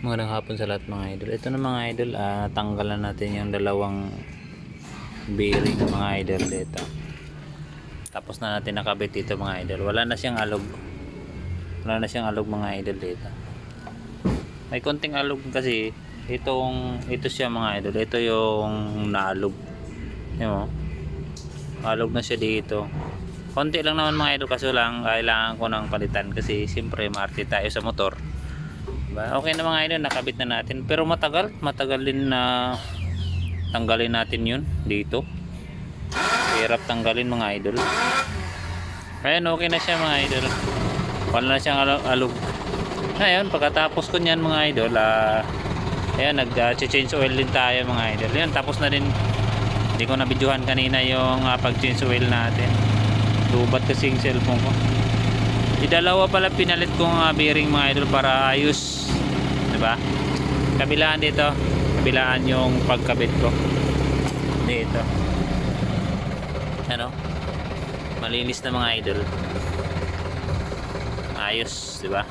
Magandang hapon sa lahat mga idol. Ito na mga idol, tanggalan natin yung dalawang bearing mga idol dito. Tapos na natin nakabit dito mga idol. Wala na siyang alog. Wala na siyang alog mga idol dito. May konting alog kasi ito siya mga idol. Ito yung naalog. Yun mo. Alog na siya dito. Konti lang naman mga idol, kaso lang kailangan ko ng palitan kasi siyempre maarte tayo sa motor. Okay na mga idol, nakabit na natin, pero matagal din na tanggalin natin yun dito. Hirap tanggalin mga idol. Ayan, okay na siya mga idol. Wala na siyang alog. Ngayon pagkatapos ko nyan mga idol, ayan, nag-change oil din tayo mga idol. Ayan, tapos na din. Hindi ko na videohan kanina yung pag-change oil natin. Lubat kasi yung cellphone ko. Dalawa pala pinalit kong bearing mga idol para ayos, diba? Kabilaan dito, kabilaan yung pagkabit ko dito. Ano? Malinis na mga idol. Ayos, diba?